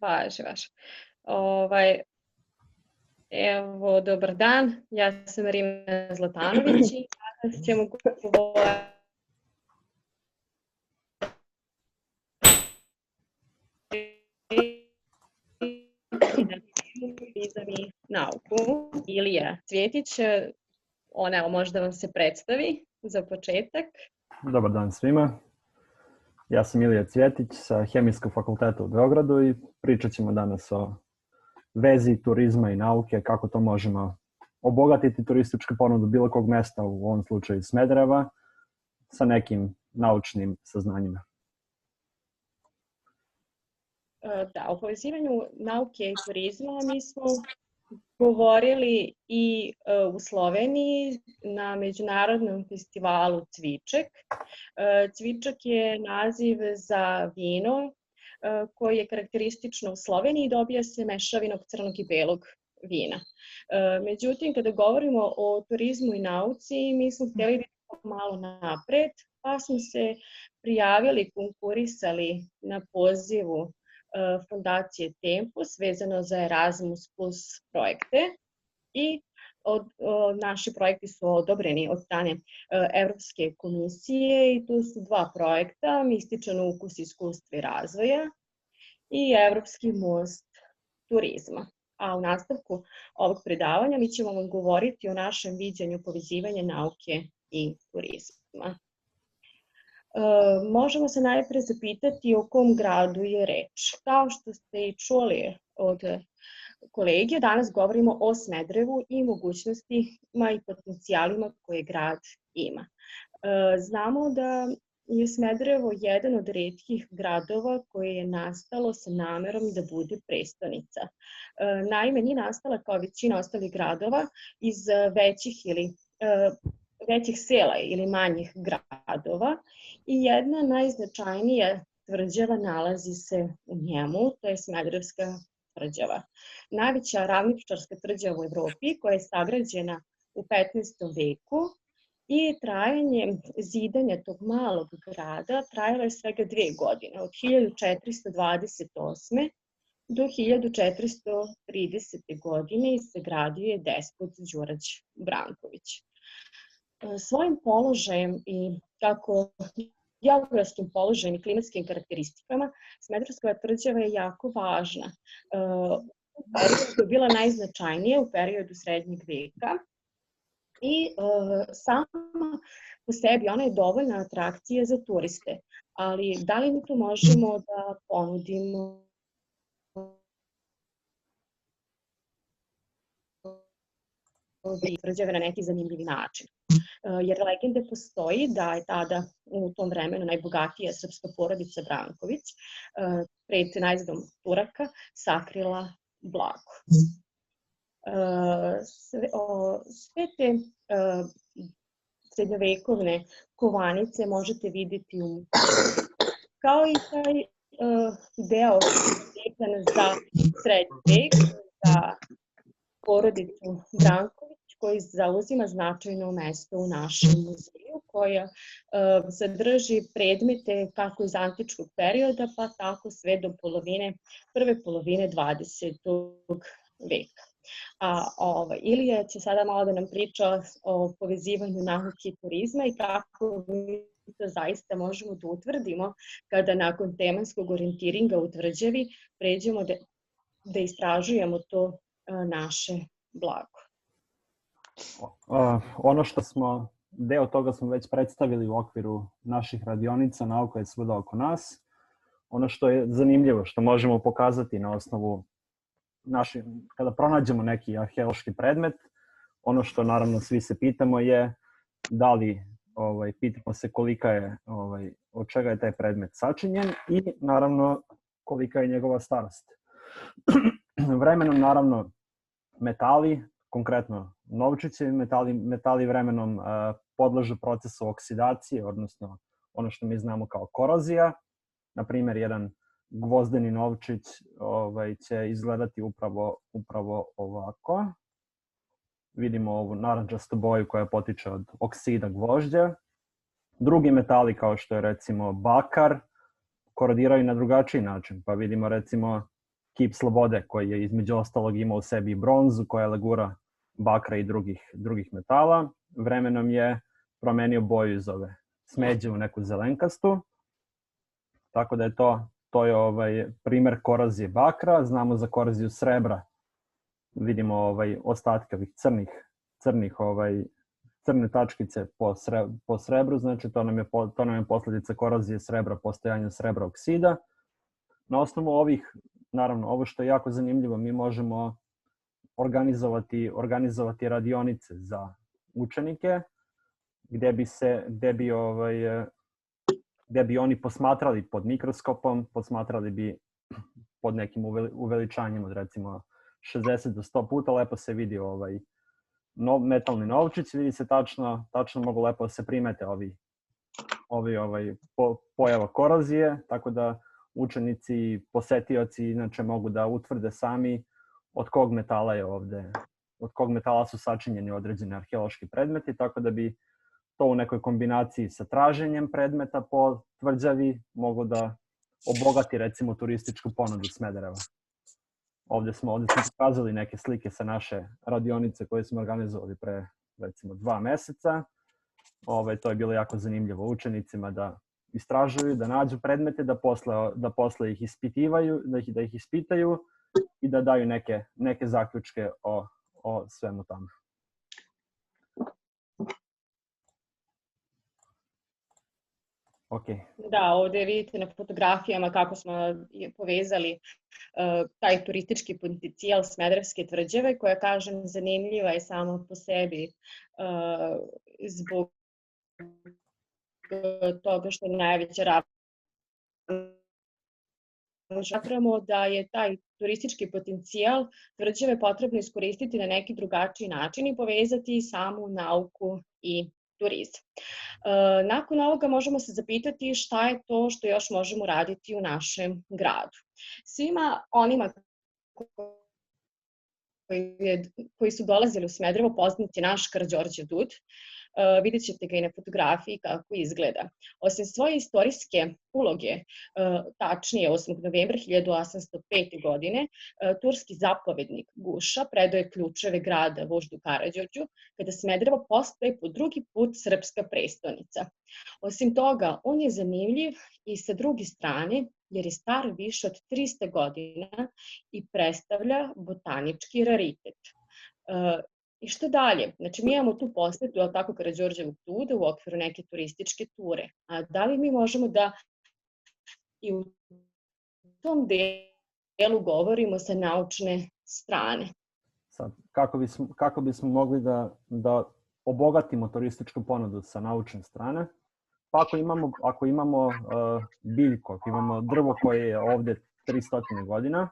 Važi. Evo, dobar dan, ja sam Marina Zlatanović i danas ćemo govoriti turizam i nauku. Ilija Cvjetić, ona možda vam se predstavi za početak. Dobar dan svima. Ja sam Ilija Cvjetić sa Hemijskog fakulteta u Beogradu i pričat ćemo danas o vezi turizma i nauke, kako to možemo obogatiti turističku ponudu bilo kog mesta, u ovom slučaju Smedereva, sa nekim naučnim saznanjima. Da, o povezivanju nauke i turizma mi smo govorili i u Sloveniji na međunarodnom festivalu Cviček. Cviček je naziv za vino koji je karakteristično u Sloveniji i dobija se mešavinog crnog i belog vina. Međutim, kada govorimo o turizmu i nauci, mi smo htjeli biti malo napred, pa smo se prijavili, konkurisali na pozivu Fondacije Tempus vezano za Erasmus Plus projekte i naši projekti su odobreni od strane Evropske komisije i tu su dva projekta, Mističan ukus iskustva i razvoja i Evropski most turizma. A u nastavku ovog predavanja mi ćemo vam govoriti o našem viđenju povezivanja nauke i turizma. Možemo se najpre zapitati o kom gradu je reč. Kao što ste i čuli od kolege, danas govorimo o Smederevu i mogućnostima i potencijalima koje grad ima. Znamo da je Smederevo jedan od retkih gradova koje je nastalo sa namerom da bude prestonica. Naime, nije nastala kao većina ostalih gradova iz većih sela ili manjih gradova i jedna najznačajnija tvrđava nalazi se u njemu, to je Smederevska tvrđava. Najveća ravničarska tvrđava u Evropi koja je sagrađena u 15. veku i trajanje zidanja tog malog grada trajalo je svega 2 godine, od 1428. do 1430. godine i sagradio je despot Đurađ Branković. Svojim položajem i kako geografskim položajem i klimatskim karakteristikama Smederevska tvrđava je jako važna. Je bila najznačajnija u periodu srednjeg veka i sama po sebi ona je dovoljna atrakcija za turiste, ali da li mi to možemo da ponudimo tvrđave na neki zanimljivi način? Jer legende postoji da je tada u tom vremenu najbogatija srpska porodica Branković pred najzdom Turaka sakrila blago. Sve te srednjovekovne kovanice možete vidjeti u kao i taj deo vezan za srednji vek, za porodicu Branković, koji zauzima značajno mesto u našem muzeju, koja sadrži predmete kako iz antičkog perioda, pa tako sve do prve polovine 20. veka. Ilija će sada malo da nam priča o povezivanju nauke i turizma i kako mi to zaista možemo da utvrdimo kada nakon temanskog orijentiringa u tvrđavi pređemo da istražujemo to naše blago. Deo toga smo već predstavili u okviru naših radionica Nauka je svuda oko nas. Ono što je zanimljivo, što možemo pokazati na osnovu kada pronađemo neki arheološki predmet, ono što naravno svi se pitamo je da li pitamo se kolika je, od čega je taj predmet sačinjen i naravno kolika je njegova starost. Vremenom naravno metali, konkretno novčićevi metali vremenom podležu procesu oksidacije, odnosno ono što mi znamo kao korozija. Naprimjer, jedan gvozdeni novčić će izgledati upravo ovako. Vidimo ovu narandžastu boju koja potiče od oksida gvožđa. Drugi metali kao što je recimo bakar korodiraju na drugačiji način. Pa vidimo recimo kip slobode koji je između ostalog imao u sebi bronzu koja je legura bakra i drugih metala. Vremenom je promenio boju iz ove smeđe u neku zelenkastu. Tako da je to je primer korozije bakra. Znamo za koroziju srebra. Vidimo ostatke ovih crne tačkice po srebru, znači to nam je posljedica korozije srebra, postojanja srebra oksida. Na osnovu ovih, naravno, ovo što je jako zanimljivo, mi možemo organizovati radionice za učenike gde bi oni posmatrali pod mikroskopom, posmatrali bi pod nekim uveličanjem od recimo 60 do 100 puta, lepo se vidi metalni novčić, vidi se tačno mogu lepo da se primete pojava korozije, tako da učenici i posetioci inače mogu da utvrde sami od kog metala su sačinjeni određeni arheološki predmeti, tako da bi to u nekoj kombinaciji sa traženjem predmeta po tvrđavi moglo da obogati recimo turističku ponudu Smedereva. Ovdje smo pokazali neke slike sa naše radionice koje smo organizovali pre recimo 2 meseca. To je bilo jako zanimljivo učenicima da istražuju, da nađu predmete, da posle ih ispitivaju, da ih ispitaju i da daju neke zaključke o svemu tamo. Okay. Da, ovdje vidite na fotografijama kako smo povezali taj turistički potencijal Smederevske tvrđave, koja, kažem, zanimljiva je sama po sebi zbog toga što je najveća smatramo da je taj turistički potencijal tvrđave potrebno iskoristiti na neki drugačiji način i povezati samu nauku i turizam. Nakon ovoga možemo se zapitati šta je to što još možemo raditi u našem gradu. Svima onima koji su dolazili u Smederevo poznat je naš Karađorđe Dud. Vidjet ćete ga i na fotografiji kako izgleda. Osim svoje istorijske uloge, tačnije 8. novembra 1805. godine, turski zapovednik Guša predao je ključeve grada voždu Karađorđu, kada Smederevo postaje po drugi put srpska prestonica. Osim toga, on je zanimljiv i sa druge strane, jer je star više od 300 godina i predstavlja botanički raritet. I što dalje? Znači, mi imamo tu posetu, ali tako, Karađorđevog Duda u okviru neke turističke ture. A da li mi možemo da i u tom delu govorimo sa naučne strane? Sad, kako bismo mogli da obogatimo turističku ponudu sa naučne strane? Pa ako imamo biljku, ako imamo drvo koje je ovde 300 godina,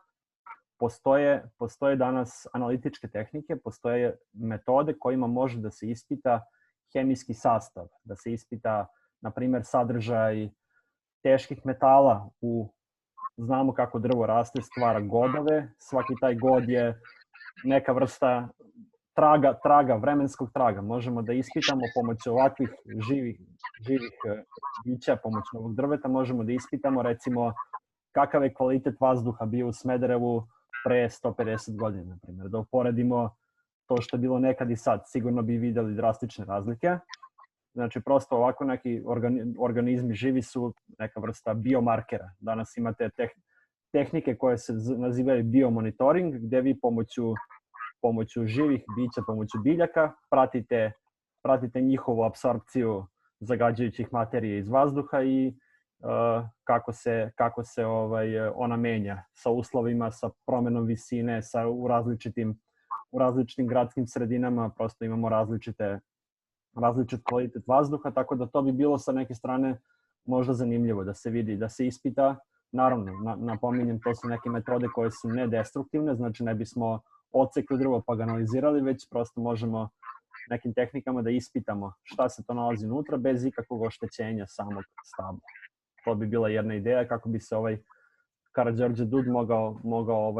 postoje danas analitičke tehnike, postoje metode kojima može da se ispita hemijski sastav, da se ispita, na primjer, sadržaj teških metala. Znamo kako drvo raste, stvara godove, svaki taj god je neka vrsta vremenskog traga. Možemo da ispitamo pomoću ovakvih živih bića, pomoću ovog drveta, možemo da ispitamo recimo kakav je kvalitet vazduha bio u Smederevu pre 150 godina, na primjer. Da uporedimo to što je bilo nekad i sad, sigurno bi videli drastične razlike. Znači, prosto ovako neki organizmi živi su neka vrsta biomarkera. Danas imate tehnike koje se nazivaju biomonitoring, gde vi pomoću živih bića, pomoću biljaka, pratite njihovu apsorpciju zagađujućih materija iz vazduha i kako se ona menja sa uslovima, sa promenom visine, u različitim gradskim sredinama, prosto imamo različit kvalitet vazduha, tako da to bi bilo sa neke strane možda zanimljivo da se vidi, da se ispita. Naravno, napominjem, to su neke metode koje su nedestruktivne, znači ne bismo odsekli drvo pa ga analizirali, već prosto možemo nekim tehnikama da ispitamo šta se to nalazi unutra bez ikakvog oštećenja samog stabla. To bi bila jedna ideja kako bi se Karađorđe Dud mogao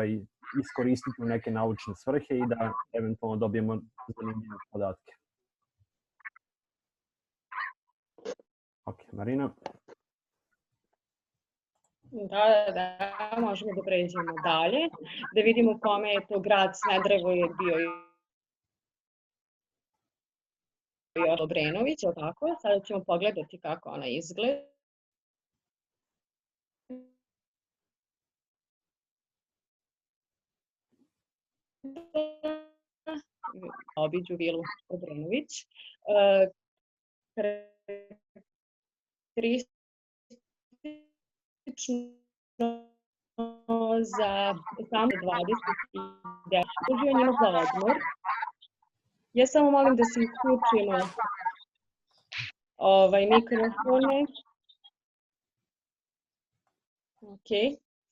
iskoristiti u neke naučne svrhe i da eventualno dobijemo zanimljive podatke. Ok, Marina. Da, možemo da pređemo dalje, da vidimo kome je to grad Smederevo je bio i Obrenović, je li tako? Sada ćemo pogledati kako ona izgleda. Obiđu vilu Obrenović. Karakteristično za 18-20 služio njima za odmor. Ja samo molim da se isključimo mikrofone. Ok,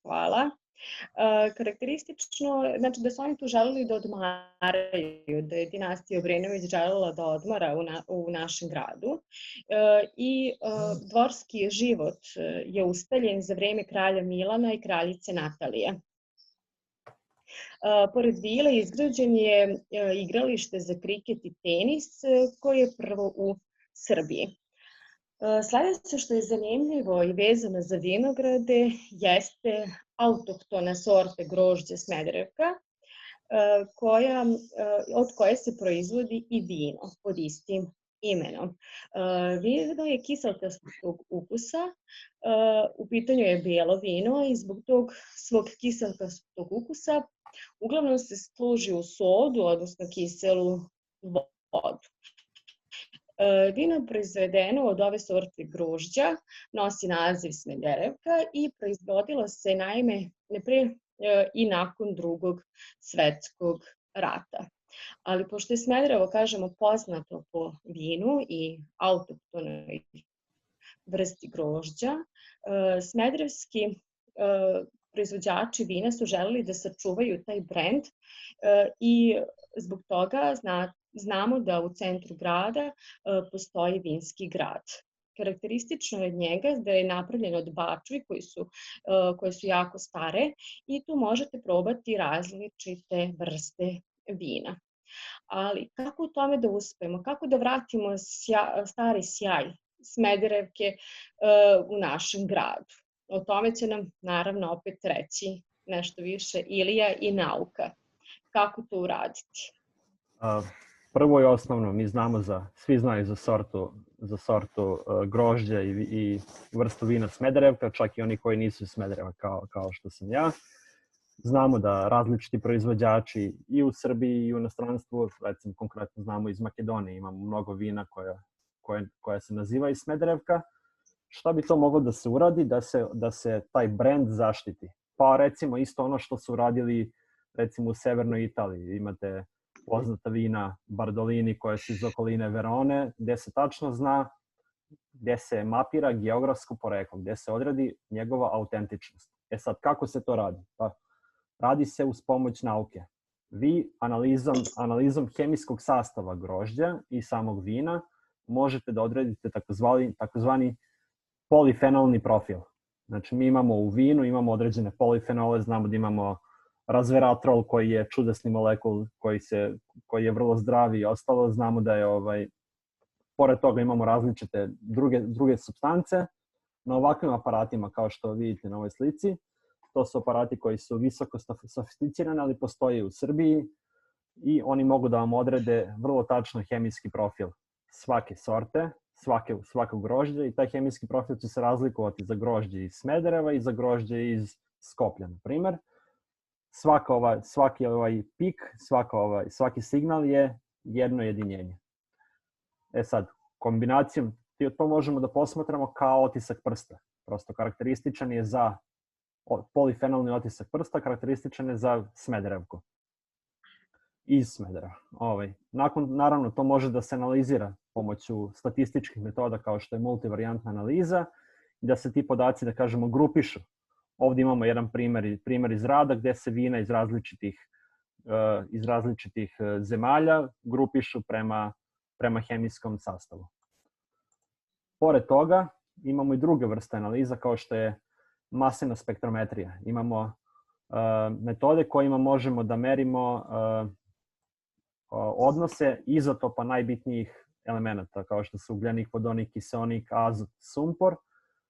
hvala. Karakteristično, znači da su oni tu želeli da odmaraju, da je dinastija Obrenović želela da odmara u našem gradu i dvorski život je ustaljen za vreme kralja Milana i kraljice Natalije. Pored vile izgrađen je igralište za kriket i tenis koje je prvo u Srbiji. Sledeće što je zanimljivo i vezano za vinograde jeste autohtona sorta grožđa Smederevka, od koje se proizvodi i vino pod istim imenom. Vino je kiselkastog ukusa, u pitanju je bijelo vino i zbog tog svog kiselkastog ukusa uglavnom se služi u sodu, odnosno kiselu vodu. Vino proizvedeno od ove sorte grožđa nosi naziv Smederevka i proizvodilo se naime pre i nakon Drugog svetskog rata. Ali pošto je Smederevo, kažemo, poznato po vinu i autohtonoj vrsti grožđa, smederevski proizvođači vina su želeli da sačuvaju taj brend i zbog toga znamo da u centru grada postoji vinski grad. Karakteristično je od njega da je napravljen od bačvi koje su jako stare i tu možete probati različite vrste vina. Ali kako u tome da uspemo? Kako da vratimo stari sjaj Smederevke u našem gradu? O tome će nam naravno opet reći nešto više Ilija i nauka. Kako to uraditi? Prvo i osnovno, mi znamo svi znaju za sortu grožđa i vrstu vina Smederevka, čak i oni koji nisu Smedereva kao što sam ja. Znamo da različiti proizvođači i u Srbiji i u inostranstvu, recimo konkretno znamo iz Makedonije, imamo mnogo vina koja se naziva i Smederevka. Šta bi to moglo da se uradi da se taj brend zaštiti? Pa recimo isto ono što su radili recimo u severnoj Italiji. Imate poznata vina Bardolini koja su iz okoline Verone, gde se tačno zna, gde se mapira geografsko poreklo, gde se odredi njegova autentičnost. Sad, kako se to radi? Pa, radi se uz pomoć nauke. Vi analizom hemijskog sastava grožđa i samog vina možete da odredite takozvani polifenolni profil. Znači, mi imamo u vinu, imamo određene polifenole, znamo da imamo resveratrol koji je čudesni molekul koji je vrlo zdrav i ostalo. Znamo da je, pored toga imamo različite druge supstance. Na ovakvim aparatima, kao što vidite na ovoj slici, to su aparati koji su visoko sofisticirani, ali postoje u Srbiji i oni mogu da vam odrede vrlo tačno hemijski profil svake sorte, svakog grožđa i taj hemijski profil će se razlikovati za grožđe iz Smedereva i za grožđe iz Skoplja, na primer. Svaki pik, svaki signal je jedno jedinjenje. Sad, kombinacijom, to možemo da posmatramo kao otisak prsta. Prosto karakterističan je za polifenolni otisak prsta, karakterističan je za Smederevku. Iz Smedereva. Naravno, to može da se analizira pomoću statističkih metoda kao što je multivarijantna analiza i da se ti podaci, da kažemo, grupišu. Ovdje imamo jedan primer iz rada gde se vina iz različitih zemalja grupišu prema hemijskom sastavu. Pored toga imamo i druge vrste analiza kao što je masena spektrometrija. Imamo metode kojima možemo da merimo odnose izotopa najbitnijih elemenata kao što su ugljenik, vodonik, kiseonik, azot, sumpor.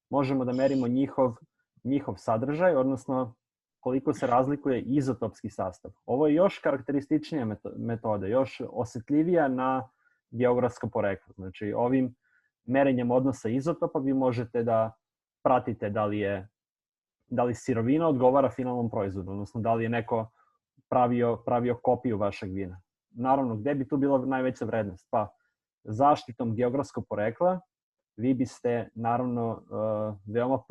Možemo da merimo njihov njihov sadržaj, odnosno koliko se razlikuje izotopski sastav. Ovo je još karakterističnija metoda, još osjetljivija na geografsko poreklo. Znači, ovim merenjem odnosa izotopa vi možete da pratite da li sirovina odgovara finalnom proizvodu, odnosno da li je neko pravio kopiju vašeg vina. Naravno, gde bi tu bila najveća vrednost? Pa zaštitom geografskog porekla vi biste naravno veoma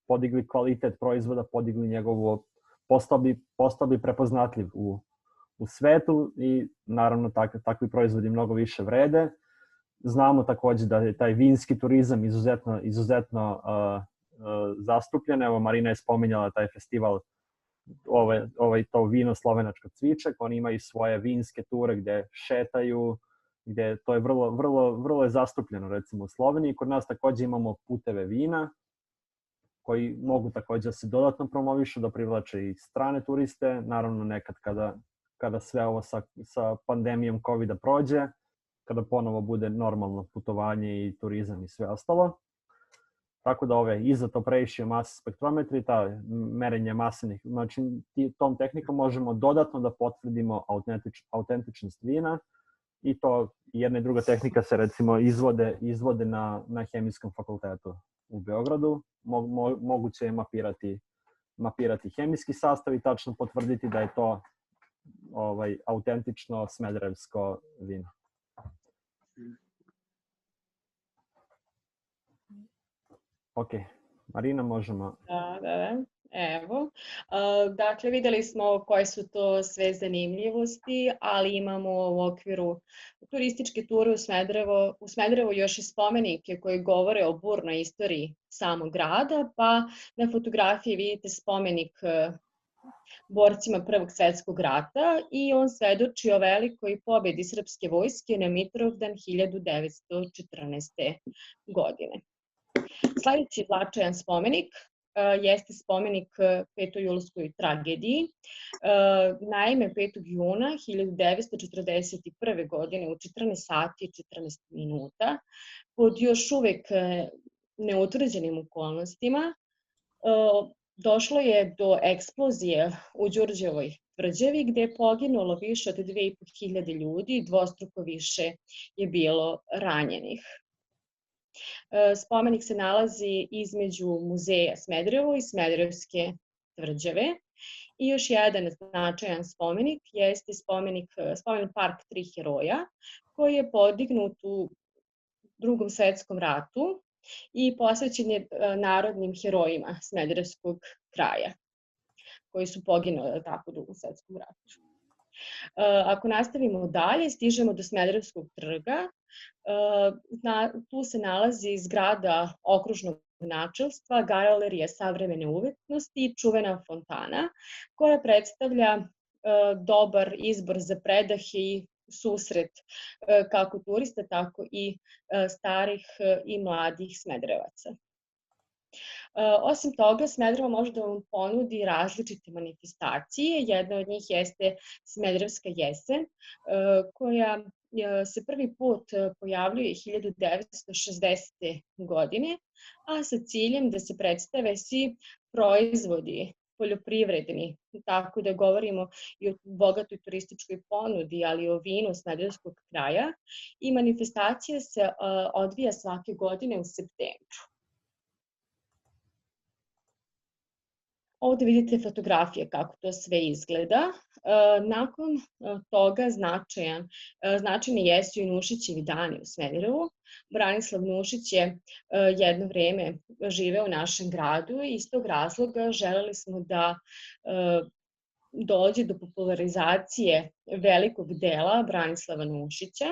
podigli kvalitet proizvoda, podigli njegovu, postao bi prepoznatljiv u svetu i naravno takvi proizvodi mnogo više vrede. Znamo takođe da je taj vinski turizam izuzetno zastupljen. Evo, Marina je spominjala taj festival, to vino slovenačko Cvičak. Oni imaju svoje vinske ture gde šetaju, gde to je vrlo je zastupljeno recimo u Sloveniji. Kod nas takođe imamo puteve vina koji mogu takođe da se dodatno promovišu, da privlače i strane turiste. Naravno, nekad kada sve ovo sa pandemijom COVID-a prođe, kada ponovo bude normalno putovanje i turizam i sve ostalo. Tako da ove izotop ratio mass spektrometri, ta merenje masenih, znači tom tehnikom možemo dodatno da potvrdimo autentičnost vina i to jedna i druga tehnika se recimo izvode na Hemijskom fakultetu u Beogradu. Moguće je mapirati hemijski sastav i tačno potvrditi da je to autentično smederevsko vino. Ok, Marina, možemo... Da. Evo, dakle videli smo koje su to sve zanimljivosti, ali imamo u okviru turističke ture u Smederevo još i spomenike koji govore o burnoj istoriji samog grada, pa na fotografiji vidite spomenik borcima Prvog svetskog rata i on svedoči o velikoj pobedi srpske vojske na Mitrovdan 1914. godine. Sljedeći značajan spomenik jeste spomenik Petojulskoj tragediji. Naime, 5. juna 1941. godine u 14 sati i 14 minuta pod još uvek neutvrđenim okolnostima došlo je do eksplozije u Đurđevoj tvrđavi gde je poginulo više od 2500 ljudi, dvostruko više je bilo ranjenih. Spomenik se nalazi između muzeja Smederevo i Smederevske tvrđave. I još jedan značajan spomenik jeste spomenik Park Tri heroja koji je podignut u Drugom svetskom ratu i posvećen je narodnim herojima Smederevskog kraja koji su poginuli u Drugom svetskom ratu. Ako nastavimo dalje, stižemo do Smederevskog trga. Tu se nalazi zgrada okružnog načelstva, galerija savremene umetnosti i čuvena fontana koja predstavlja dobar izbor za predah i susret kako turista, tako i starih i mladih Smederevaca. Osim toga, Smederevo može da vam ponudi različite manifestacije. Jedna od njih jeste Smederevska jesen, koja se prvi put pojavljuje 1960. godine, a sa ciljem da se predstave svi proizvodi poljoprivredni, tako da govorimo i o bogatoj turističkoj ponudi, ali i o vinu Smederevskog kraja. I manifestacija se odvija svake godine u septembru. Ovde vidite fotografije kako to sve izgleda. Nakon toga značajni jesu i Nušićevi dani u Smederevu. Branislav Nušić je jedno vreme živeo u našem gradu i iz tog razloga želeli smo da dođe do popularizacije velikog dela Branislava Nušića.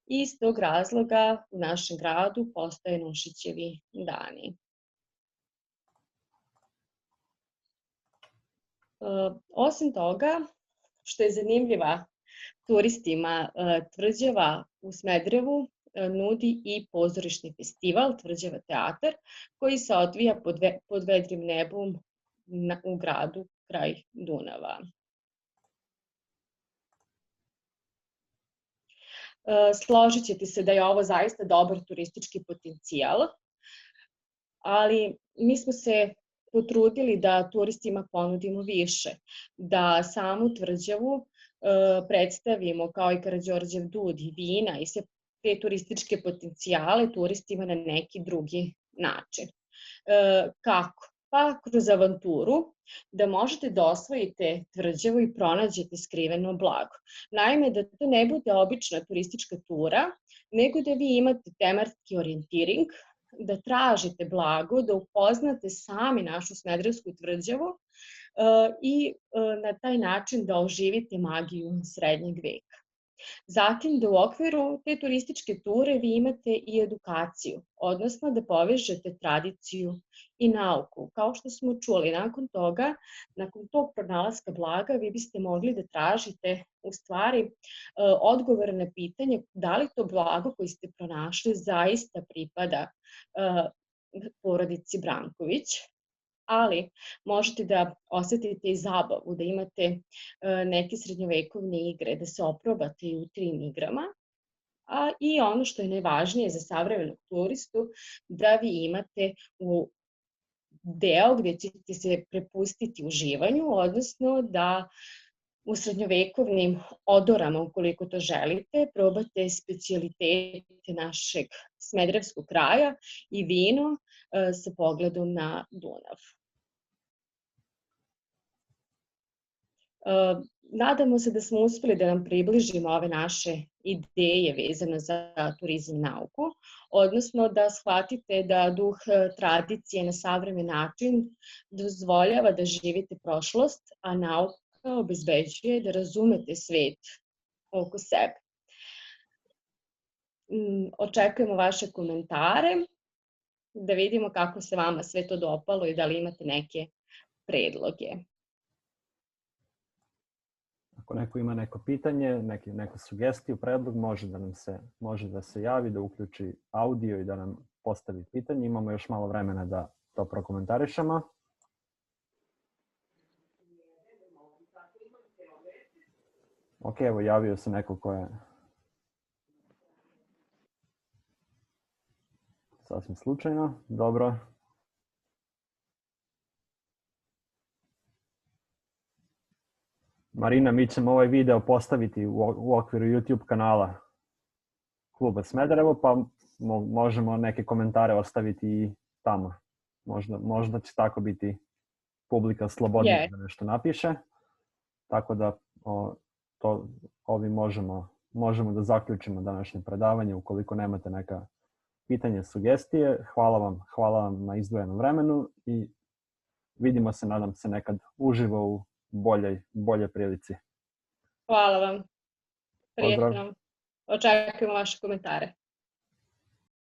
Iz tog razloga u našem gradu postoje Nušićevi dani. Osim toga, što je zanimljiva turistima, tvrđava u Smederevu nudi i pozorišni festival Tvrđava teatar koji se odvija pod vedrim nebom u gradu kraj Dunava. Složit ćete se da je ovo zaista dobar turistički potencijal, ali mi smo se potrudili da turistima ponudimo više, da samu tvrđavu predstavimo kao i Karađorđev dud i vina i sve te turističke potencijale turistima na neki drugi način. Kako? Pa kroz avanturu, da možete da osvojite tvrđavu i pronađete skriveno blago. Naime, da to ne bude obična turistička tura, nego da vi imate tematski orijentiring, da tražite blago, da upoznate sami našu Smederevsku tvrđavu i na taj način da oživite magiju srednjeg veka. Zatim da u okviru te turističke ture vi imate i edukaciju, odnosno da povežete tradiciju i nauku. Kao što smo čuli, nakon toga, nakon tog pronalaska blaga, vi biste mogli da tražite u stvari odgovor na pitanje da li to blago koje ste pronašli zaista pripada porodici Branković, ali možete da osetite i zabavu, da imate neke srednjovekovne igre, da se oprobate i u tim igrama. I ono što je najvažnije za savremenog turistu, da vi imate u deo gde ćete se prepustiti uživanju, odnosno da u srednjovekovnim odorama, ukoliko to želite, probate specijalitete našeg smederevskog kraja i vino sa pogledom na Dunav. Nadamo se da smo uspeli da vam približimo ove naše ideje vezane za turizam i nauku, odnosno da shvatite da duh tradicije na savremen način dozvoljava da živite prošlost, a nauka obezbeđuje da razumete svet oko sebe. Očekujemo vaše komentare, da vidimo kako se vama sve to dopalo i da li imate neke predloge. Ako neko ima neko pitanje, neku sugestiju, predlog, može da se javi, da uključi audio i da nam postavi pitanje. Imamo još malo vremena da to prokomentarišemo. Ok, evo javio se neko ko je sasvim slučajno. Dobro. Marina, mi ćemo ovaj video postaviti u okviru YouTube kanala Kluba Smederevo, pa možemo neke komentare ostaviti i tamo. Možda će tako biti publika slobodnija da nešto napiše. Tako da ovi možemo da zaključimo današnje predavanje ukoliko nemate neka pitanja, sugestije. Hvala vam na izdvojenom vremenu i vidimo se, nadam se, nekad uživo u boljoj prilici. Hvala vam. Prijetno. Očekujemo vaše komentare.